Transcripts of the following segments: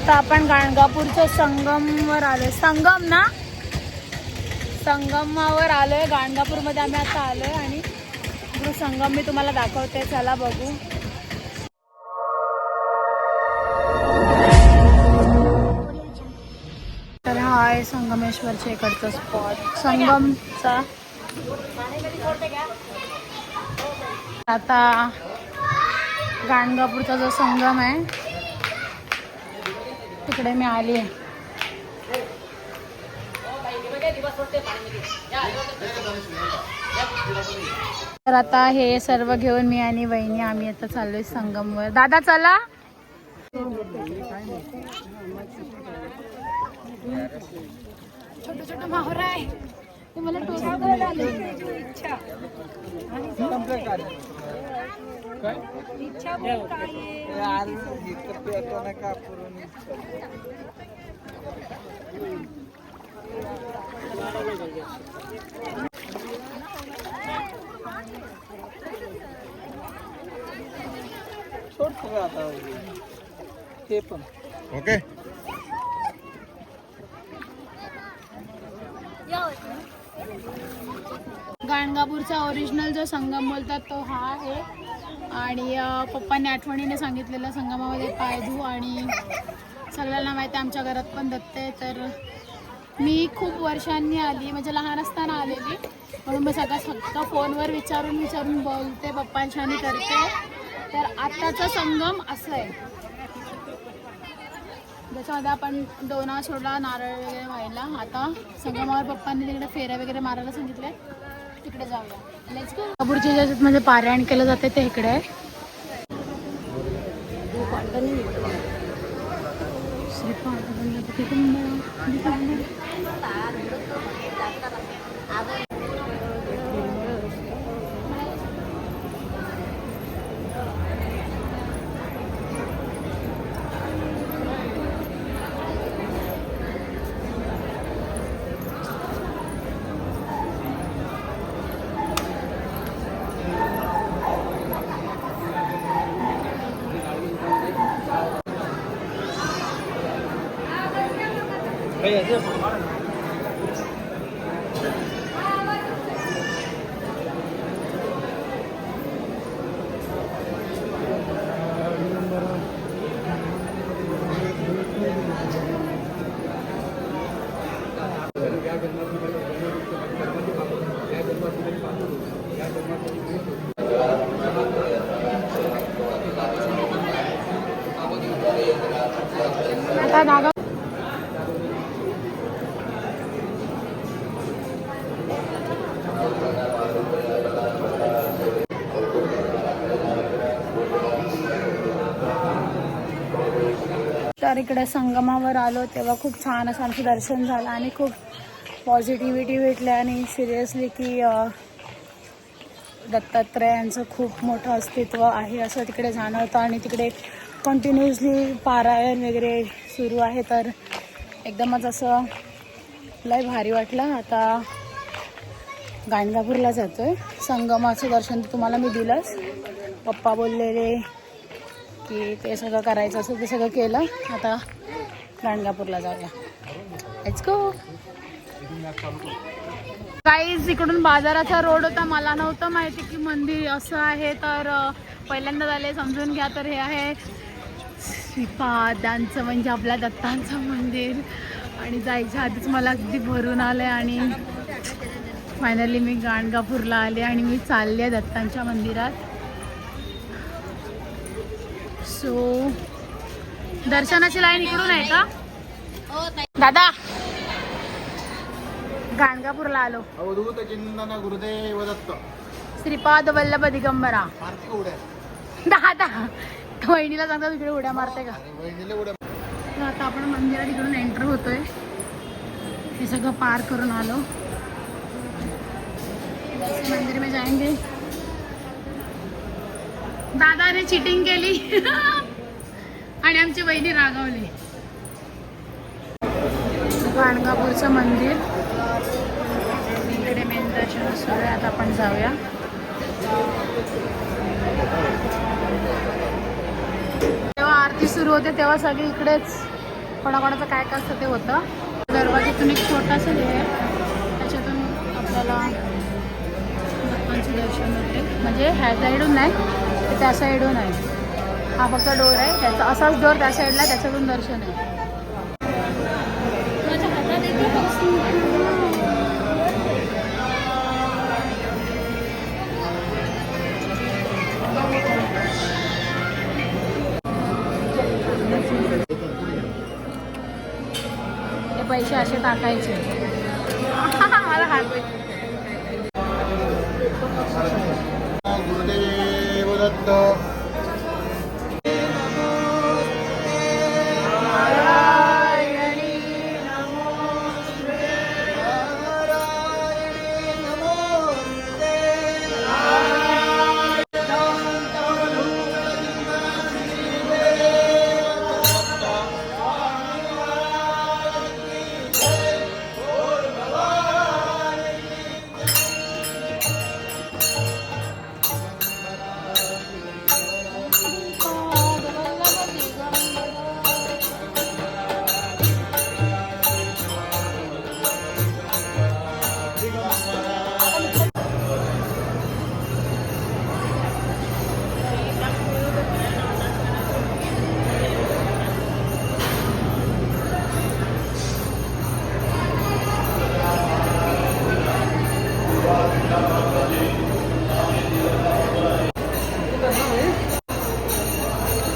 आता आपण गाणगापूरच्या संगमवर आलोय. संगम ना, संगमावर आलोय. गाणगापूरमध्ये आम्ही आता आलोय आणि संगम मी तुम्हाला दाखवते. चला बघू. तर हा आहे संगमेश्वरच्या इकडचा स्पॉट संगमचा. आता गाणगापूरचा जो संगम आहे तिकडे मी आली आहे. तर आता हे सर्व घेऊन मी आणि वहिनी आम्ही आता चाललोय संगमवर. दादा चला. छोट छोट माहोरा आहे ते मला इच्छा ओके. गाणगापूरचा ओरिजिनल जो संगम बोलतात तो हा आहे. आणि पप्पांनी आठवणीने सांगितलेलं संगमामध्ये पाय धू. आणि सगळ्यांना माहिती आहे आमच्या घरात पण दत्त आहे. तर मी खूप वर्षांनी आली, म्हणजे लहान असताना आलेली, म्हणून मी सगळं फोनवर विचारून बोलते पप्पांच्यानी करते. तर आत्ताचा संगम असं आहे ज्याच्यामध्ये आपण डोना सोडला, नारळ वगैरे व्हायला. आता संगमावर पप्पांनी तिकडे फेऱ्या वगैरे मारायला सांगितले, तिकडे जाऊया. Let's go. गाणगापूरच्या ज्याच्यात म्हणजे पारायण केलं जाते ते इकडे आहे. आता नागा तर इकडे संगमावर आलो तेव्हा खूप छान असं आमचं दर्शन झालं आणि खूप पॉझिटिव्हिटी भेटली. आणि सिरियसली की दत्तात्रयांचं खूप मोठं अस्तित्व आहे असं तिकडे जाणवतं. आणि तिकडे कंटिन्युअसली पारायण वगैरे सुरू आहे. तर एकदमच असं लय भारी वाटलं. आता गाणगापूरला जातोय. संगमाचं दर्शन तुम्हाला मी दिलंच. पप्पा बोललेले की ते सगळं करायचं असं ते सगळं केलं. आता गाणगापूरला जाऊया. Let's go. गाईज इकडून बाजाराचा रोड होता. मला नव्हतं माहिती की मंदिर असं आहे. तर पहिल्यांदा झाले समजून घ्या. तर हे आहे श्रीपादांचं म्हणजे आपल्या दत्तांचं मंदिर. आणि जायच्या आधीच मला अगदी भरून आलं आहे. आणि फायनली मी गाणगापूरला आले आणि मी चालले आहे दत्तांच्या मंदिरात. सो दर्शनाची लाईन इकडून आहे का दादा? गाणगापूरला आलो. अवधूत चिंतन गुरुदेव दत्त श्रीपाद वल्लभ दिगंबरा. दादा वहिनीला सांगता तिकडे उड्या मारते का? तर आता आपण मंदिरात इकडून एंटर होतोय. हे सगळं पार करून आलो. मंदिर में जाएंगे. दादाने चिटिंग केली आणि आमची वहिनी रागावली. गाणगापूरचं मंदिर इकडे मेन दर्शन सुरू आहे. आता आपण जाऊया. जेव्हा आरती सुरू होते तेव्हा सगळे इकडेच कोणाकोणाचं काय काय असतं ते होतं. दरवाजातून एक छोटासा हे आहे, त्याच्यातून आपल्याला दत्तांचं दर्शन होते. म्हणजे ह्या साईडून नाही, ते त्या साईडून आहे. हा फक्त डोर आहे, त्याचा असाच डोर त्या साईडला, त्याच्यातून दर्शन आहे. माझ्या हातात येते ते पैसे असे टाकायचे. मला हात गुरुदेव दत्त.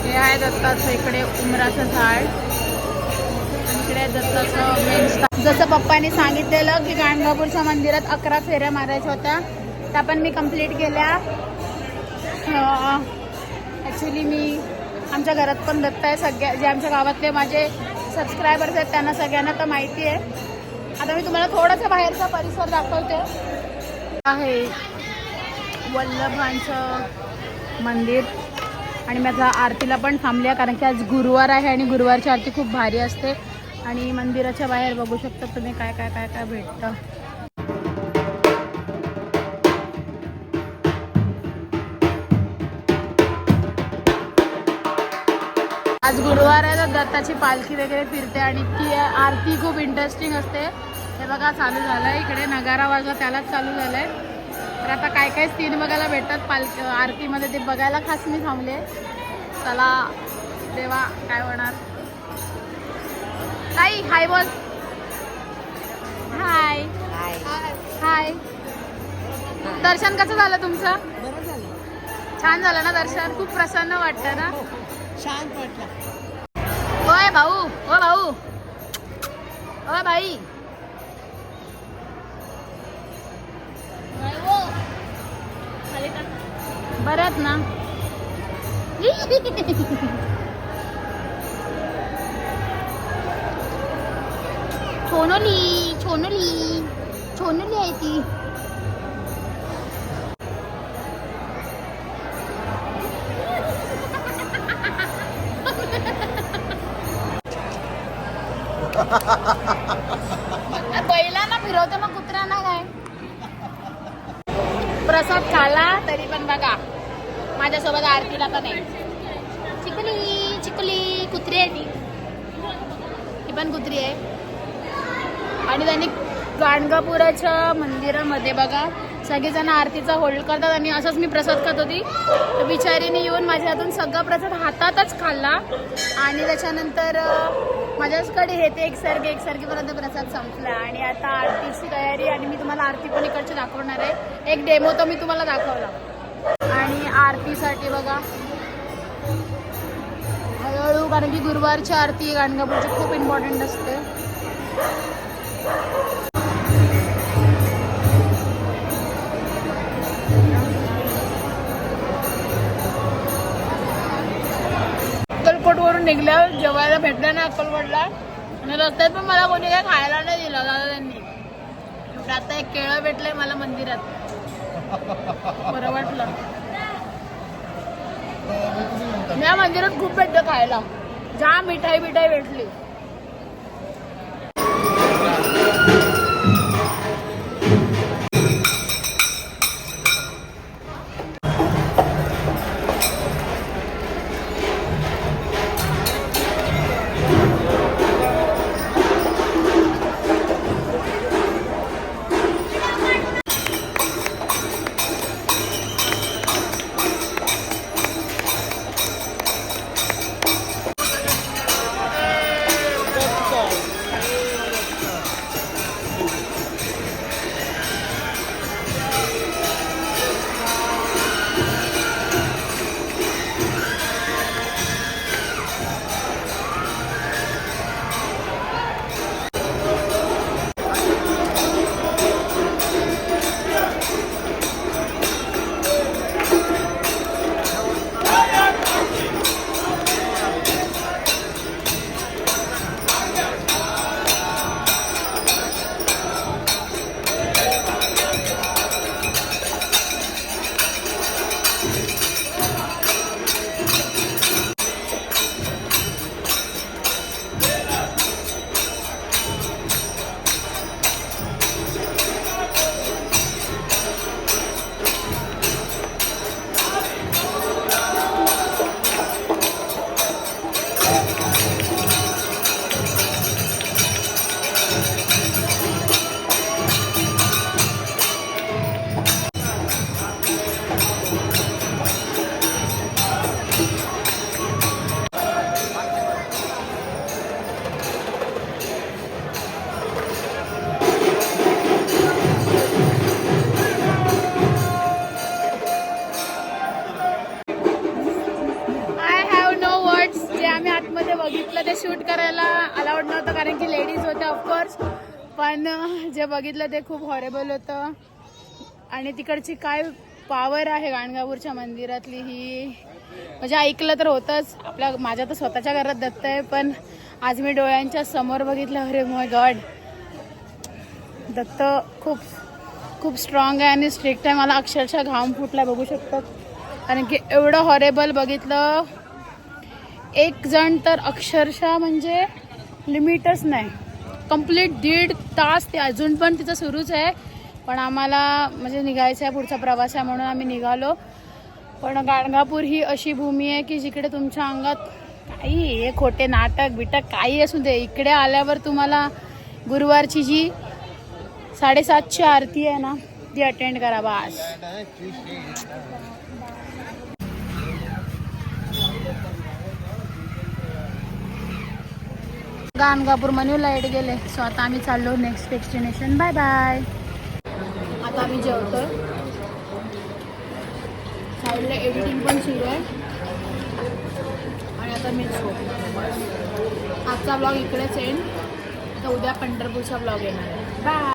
हे आहे दत्ताचं इकडे उमराचं झाड, आणि इकडे आहे दत्ताचं मेन स्थान. जसं पप्पांनी सांगितलेलं की गाणगापूरच्या मंदिरात 11 फेऱ्या मारायच्या होत्या, त्या पण मी कंप्लीट केल्या. ॲक्च्युली मी आमच्या घरात पण दत्त आहे. जे आमच्या गावातले माझे सबस्क्रायबर्स आहेत त्यांना सगळ्यांना तर माहिती आहे. आता मी तुम्हाला थोडंसं बाहेरचा परिसर दाखवते. आहे वल्लभांचं मंदिर, आणि मी आता आरतीला पण थांबली आहे कारण की आज गुरुवार आहे आणि गुरुवारची आरती खूप भारी असते. आणि मंदिराच्या बाहेर बघू शकता तुम्ही काय काय काय काय भेटतं. आज गुरुवार आहे तर दत्ताची पालखी वगैरे फिरते आणि ती आरती खूप इंटरेस्टिंग असते. हे बघा चालू झालंय, इकडे नगारा वाजवा त्यालाच चालू झालंय. तर आता काय काय सीन बघायला भेटतात आरतीमध्ये ते बघायला खास मी थांबले. चला देवा काय होणार. ताई हाय बोल. हाय हाय. दर्शन कसं झालं तुमचं? बरं झालं, छान झालं ना दर्शन? खूप प्रसन्न वाटतं ना? शांत वाटलं. ओय भाऊ, ओ भाऊ, ओ बाई. बरं ना? छोनोली छोनोली छोनोली आहे ती. बैलांना फिरवते मग कुत्र्यांना काय? प्रसाद खाला तरी पण बघा माझ्यासोबत आरतीला पण आहे. चिकली चिकली कुत्री आहे ती पण कुत्री आहे. आणि त्यांनी गाणगापुराच्या मंदिरामध्ये बघा सगळेजण आरतीचा होल्ड करतात आणि असंच मी प्रसाद खात होती. तर बिचारीने येऊन माझ्या हातून सगळा प्रसाद हातातच खाल्ला आणि त्याच्यानंतर माझ्याचकडे हे ते एकसारखेपर्यंत प्रसाद संपला. आणि आता आरतीची तयारी, आणि मी तुम्हाला आरती पण इकडची दाखवणार आहे. एक डेमो तर मी तुम्हाला दाखवला. आणि आरतीसाठी बघा हळूहळू, कारण की गुरुवारची आरती गाणगापूरची खूप इम्पॉर्टंट असते. अक्कलकोटवरून निघल्यावर जेवायला भेटलं ना अक्कलकोटला, आणि रस्त्यात पण मला कोणी काय खायला नाही दिलं दादा त्यांनी. आता एक केळं भेटलंय मला मंदिरात, बरं वाटलं. या मंदिरात खूप भेटतं खायला, जाम मिठाई भेटली. कारण की लेडीज होत्या ऑफकोर्स, पण जे बघितलं ते खूप हॉरेबल होतं. आणि तिकडची काय पॉवर आहे गाणगापूरच्या मंदिरातली ही, म्हणजे ऐकलं तर होतंच. माझ्या तर स्वतःच्या घरात दत्त आहे, पण आज मी डोळ्यांच्या समोर बघितलं. अरे माय गॉड, दत्त खूप खूप स्ट्रॉंग आहे आणि स्ट्रिक्ट आहे. मला अक्षरशः घाम फुटला बघू शकतात, कारण की एवढं हॉरेबल बघितलं. एक जण तर अक्षरशः म्हणजे लिमिटच नाही, कंप्लीट 1.5 तास ते अजून पण तिचं सुरूच आहे. पण आम्हाला म्हणजे निघायचं आहे, पुढचा प्रवास आहे म्हणून आम्ही निघालो. पण गाणगापूर ही अशी भूमी आहे की जिकडे तुमच्या अंगात काही हे खोटे नाटक बिटक काही असू दे, इकडे आल्यावर तुम्हाला गुरुवारची जी 7:30ची आरती आहे ना ती अटेंड करा बस. गाणगापूर मनू लाईट गेले. सो आता आम्ही चाललो नेक्स्ट डेस्टिनेशन. Bye bye. आता आम्ही जेवतोय, साईडला एडिटिंग पण सुरू आहे आणि आता मी आजचा ब्लॉग इकडेच येईल. तर उद्या पंढरपूरचा ब्लॉग येणार आहे. बाय.